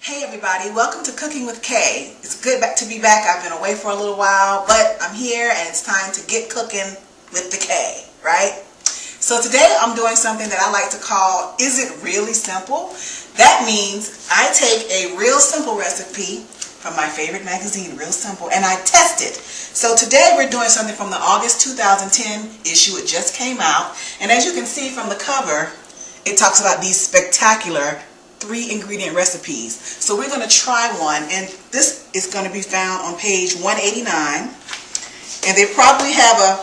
Hey everybody, welcome to Cooking with Kay. It's good to be back. I've been away for a little while, but I'm here and it's time to get cooking with the Kay, right? So today I'm doing something that I like to call, is it really simple? That means I take a real simple recipe from my favorite magazine, Real Simple, and I test it. So today we're doing something from the August 2010 issue. It just came out, and as you can see from the cover, it talks about these spectacular 3-ingredient recipes. So we're going to try one, and this is going to be found on page 189, and they probably have a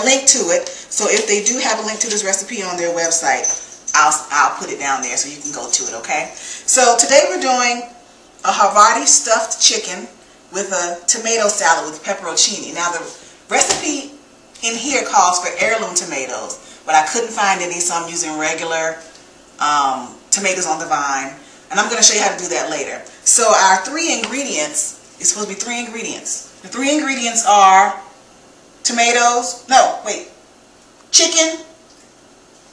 link to it. So if they do have a link to this recipe on their website, I'll put it down there so you can go to it, okay? So today we're doing a Havarti-stuffed chicken with a tomato salad with pepperoncini. Now the recipe in here calls for heirloom tomatoes, but I couldn't find any, so I'm using regular tomatoes on the vine, and I'm going to show you how to do that later. So our 3 ingredients, it's supposed to be 3 ingredients. The 3 ingredients are chicken,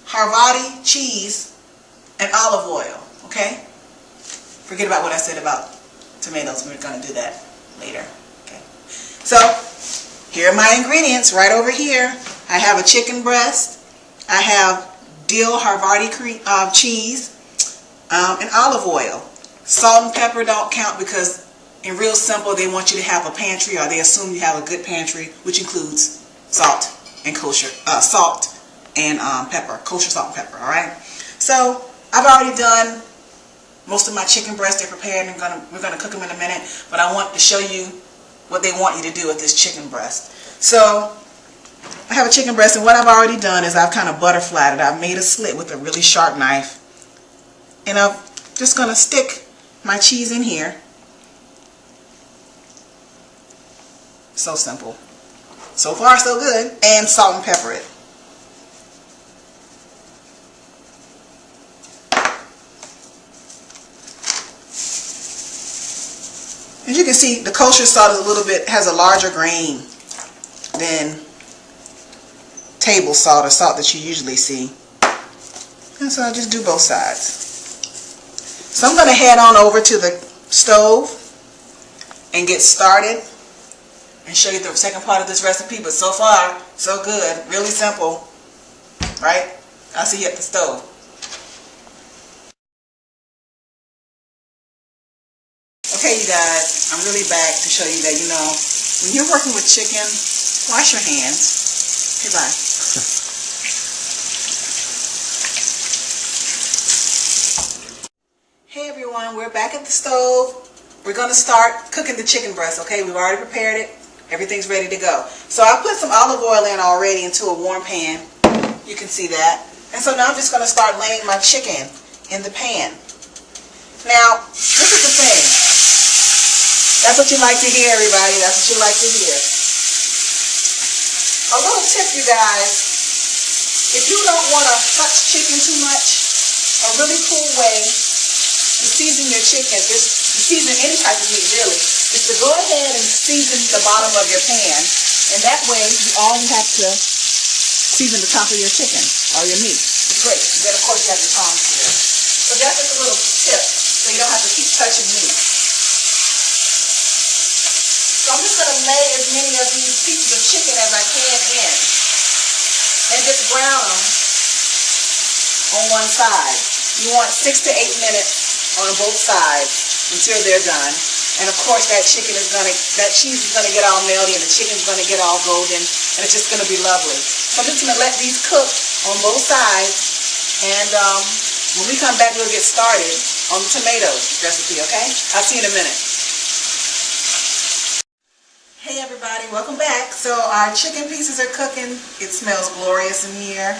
Havarti cheese, and olive oil, okay? Forget about what I said about tomatoes. We're going to do that later, okay? So here are my ingredients right over here. I have a chicken breast. I have dill Havarti cheese, and olive oil. Salt and pepper don't count because in Real Simple they want you to have a pantry, or they assume you have a good pantry, which includes salt and kosher pepper, kosher salt and pepper. All right. So I've already done most of my chicken breast. They're prepared, and we're gonna cook them in a minute. But I want to show you what they want you to do with this chicken breast. So I have a chicken breast, and what I've already done is I've kind of butterflied it. I've made a slit with a really sharp knife, and I'm just going to stick my cheese in here. So simple. So far, so good. And salt and pepper it. As you can see, the kosher salt is has a larger grain than table salt or salt that you usually see. And so I just do both sides. So I'm going to head on over to the stove and get started and show you the second part of this recipe. But so far, so good. Really simple, right? I'll see you at the stove. Okay, you guys, I'm really back to show you that, when you're working with chicken, wash your hands. Okay, bye. Hey everyone, we're back at the stove. We're going to start cooking the chicken breast, okay? We've already prepared it. Everything's ready to go. So I put some olive oil in already into a warm pan. You can see that. And so now I'm just going to start laying my chicken in the pan. Now, this is the thing. That's what you like to hear, everybody. That's what you like to hear. A little tip, you guys. If you don't want to touch chicken too much, a really cool way to season your chicken, season any type of meat really, is to go ahead and season the bottom of your pan, and that way you only have to season the top of your chicken or your meat. It's great. And then of course you have your tongs here. So that's just a little tip, so you don't have to keep touching meat. So I'm just going to lay as many of these pieces of chicken as I can in, and just brown them on one side. You want 6 to 8 minutes on both sides until they're done. And of course that cheese is gonna get all melty, and the chicken's gonna get all golden, and it's just gonna be lovely. So I'm just gonna let these cook on both sides, and when we come back we'll get started on the tomatoes recipe, okay? I'll see you in a minute. Hey everybody, welcome back. So our chicken pieces are cooking. It smells glorious in here.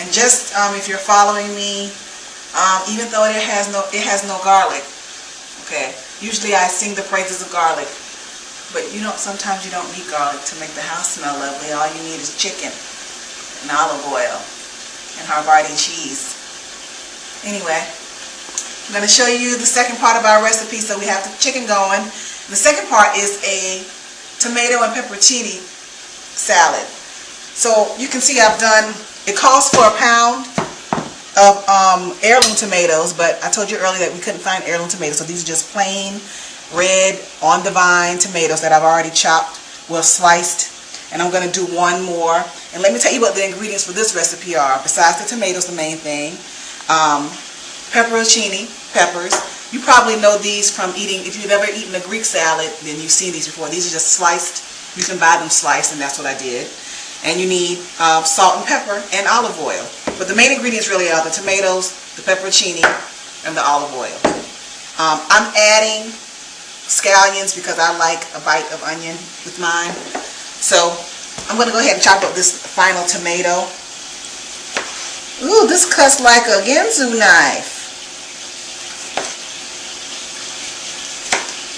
And just if you're following me, even though it has no garlic, okay, usually I sing the praises of garlic, but sometimes you don't need garlic to make the house smell lovely. All you need is chicken and olive oil and Havarti cheese. Anyway, I'm going to show you the second part of our recipe. So we have the chicken going. The second part is a tomato and pepperoncini salad. So you can see it calls for a pound of heirloom tomatoes, but I told you earlier that we couldn't find heirloom tomatoes, so these are just plain red on the vine tomatoes that I've already chopped, well sliced, and I'm going to do one more. And let me tell you what the ingredients for this recipe are. Besides the tomatoes, the main thing, pepperoncini, peppers. You probably know these from eating, if you've ever eaten a Greek salad, then you've seen these before. These are just sliced. You can buy them sliced, and that's what I did. And you need salt and pepper and olive oil. But the main ingredients really are the tomatoes, the pepperoncini, and the olive oil. I'm adding scallions because I like a bite of onion with mine. So I'm going to go ahead and chop up this final tomato. Ooh, this cuts like a Ginsu knife.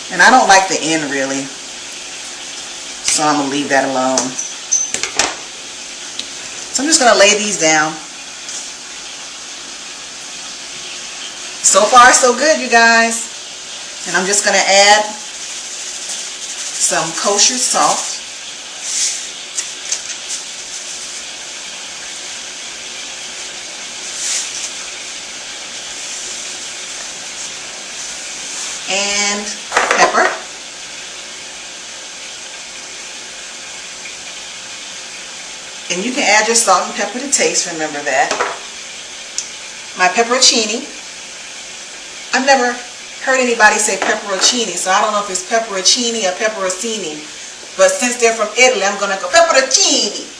And I don't like the end really, so I'm going to leave that alone. So I'm just going to lay these down. So far so good, you guys. And I'm just going to add some kosher salt. And pepper. And you can add your salt and pepper to taste, remember that. My pepperoncini. I've never heard anybody say pepperoncini, so I don't know if it's pepperoncini or pepperoncini. But since they're from Italy, I'm going to go pepperoncini.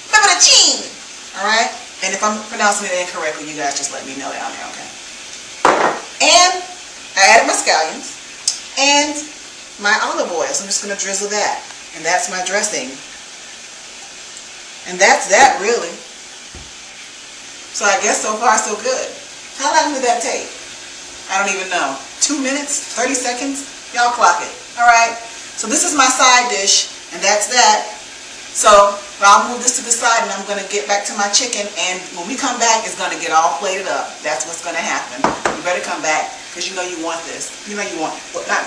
Pepperoncini. Alright? And if I'm pronouncing it incorrectly, you guys just let me know down there, okay? And I added my scallions and my olive oil, so I'm just going to drizzle that. And that's my dressing. And that's that, really. So I guess so far so good. How long did that take? I don't even know. 2 minutes? 30 seconds? Y'all clock it. Alright? So this is my side dish, and that's that. So I'll move this to the side, and I'm going to get back to my chicken, and when we come back, it's going to get all plated up. That's what's going to happen. You better come back, because you know you want this. You know you want, well, not